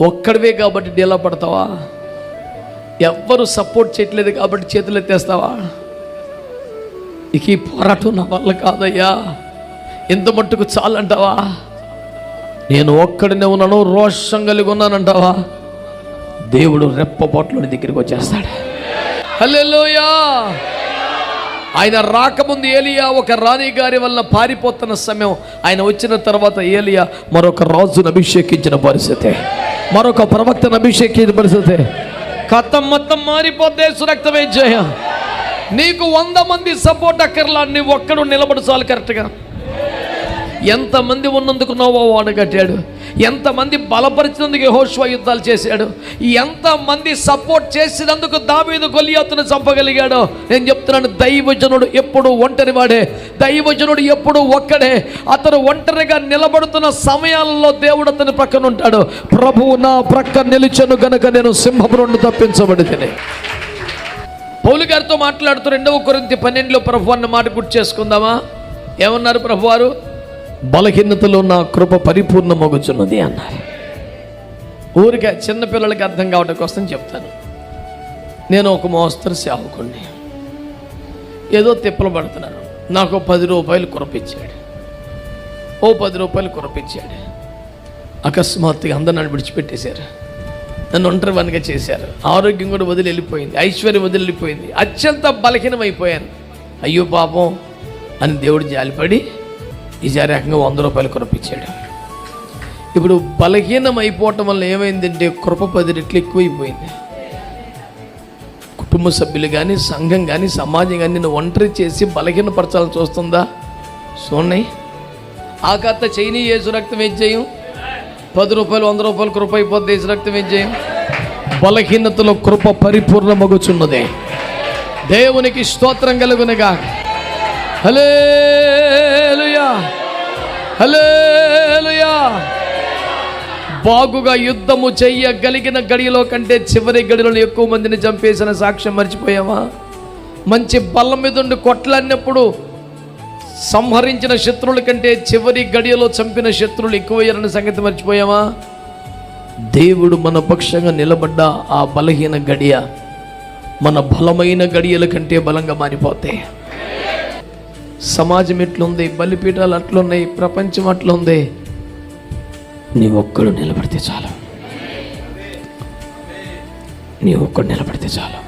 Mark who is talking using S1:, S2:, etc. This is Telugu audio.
S1: ఒక్కడివే కాబట్టి డీలా పడతావా? ఎవ్వరు సపోర్ట్ చేయట్లేదు కాబట్టి చేతులు ఎత్తేస్తావా? ఇక ఈ పోరాటం నా వల్ల కాదయ్యా, ఇంత మట్టుకు చాలంటావా? నేను ఒక్కడినే ఉన్నాను, రోషం కలిగి ఉన్నానంటావా? దేవుడు రెప్పపాట్లో దగ్గరికి వచ్చేస్తాడు. హల్లెలూయా. ఆయన రాకముందు ఏలియా ఒక రాణి గారి వల్ల పారిపోతున్న సమయం, ఆయన వచ్చిన తర్వాత ఏలియా మరొక రాజును అభిషేకించిన పరిస్థితి, మరొక ప్రవక్తను అభిషేకించిన పరిస్థితి. కథం మొత్తం మారిపోతే సురక్తమే జయ. నీకు 100 మంది సపోర్ట్ అక్కర్లా, నువ్వు ఒక్కడు నిలబడు చాలు. కరెక్ట్గా ఎంతమంది ఉన్నందుకు నోవా వాడు కట్టాడు, ఎంతమంది బలపరిచినందుకు యెహోషువ యుద్ధాలు చేశాడు, ఎంతమంది సపోర్ట్ చేసినందుకు దావీదు గొలియాతును చంపగలిగాడు. నేను చెప్తున్నాను, దైవజనుడు ఎప్పుడు ఒంటరి వాడే, దైవజనుడు ఎప్పుడు ఒక్కడే. అతను ఒంటరిగా నిలబడుతున్న సమయాలలో దేవుడు అతని ప్రక్కన ఉంటాడు. ప్రభువు నా ప్రక్క నిలిచెను గనుక నేను సింహపు నుండి తప్పించబడితిని. పౌలు గారితో మాట్లాడుతూ 2 కొరింథీ 12లో ప్రభు అన్న మాట గుర్తు చేసుకుందామా? ఏమన్నారు ప్రభువారు? బలహీనతలో నా కృప పరిపూర్ణమగుచున్నది అన్నారు. ఊరికే చిన్నపిల్లలకి అర్థం కావడం కోసం చెప్తాను. నేను ఒక మోస్తరు సేవకుడిని, ఏదో తిప్పలు పడుతున్నాను. నాకు 10 రూపాయలు కురపించాడు, 10 రూపాయలు కురపించాడు. అకస్మాత్తుగా అందరూ నన్ను విడిచిపెట్టేశారు, నన్ను ఒంటరివానిగా చేశారు. ఆరోగ్యం కూడా వదిలి వెళ్ళిపోయింది, ఐశ్వర్యం వదిలి వెళ్ళిపోయింది, అత్యంత బలహీనమైపోయాను. అయ్యో పాపం అని దేవుడు జాలిపడి ఈసారి ఏకంగా 100 రూపాయలు కురపించాడు. ఇప్పుడు బలహీనం అయిపోవటం వల్ల ఏమైందంటే కృప 10 రెట్లు ఎక్కువైపోయింది. కుటుంబ సభ్యులు కానీ, సంఘం కానీ, సమాజం కానీ నిన్ను ఒంటరి చేసి బలహీనపరచాలని చూస్తుందా? చూడండి, ఆ కథ చైనీ యేసు రక్తం ఏం చేయం? 10 రూపాయలు 100 రూపాయలు కృప అయిపోద్ది, యేసు రక్తం ఏం చేయం? బలహీనతలో కృప పరిపూర్ణమగుచున్నదే. దేవునికి స్తోత్రం కలుగునుగా. హల్లెలూయా, హల్లెలూయా. బాగుగా యుద్ధము చెయ్యగలిగిన గడియలో కంటే చివరి గడిలో ఎక్కువ మందిని చంపేసిన సాక్ష్యం మర్చిపోయామా? మంచి బల్ల మీద ఉండి కొట్లాడినప్పుడు సంహరించిన శత్రువుల కంటే చివరి గడియలో చంపిన శత్రువులు ఎక్కువయ్యారన్న సంగతి మర్చిపోయామా? దేవుడు మన పక్షంగా నిలబడ్డ ఆ బలహీన గడియ మన బలమైన గడియల కంటే బలంగా మారిపోతాయి. సమాజం ఎట్లుంది, బలిపీఠాలు అట్లున్నాయి, ప్రపంచం అట్లుంది. నీ ఒక్కడు నిలబడితే చాలు, నీ ఒక్కడు నిలబడితే చాలు.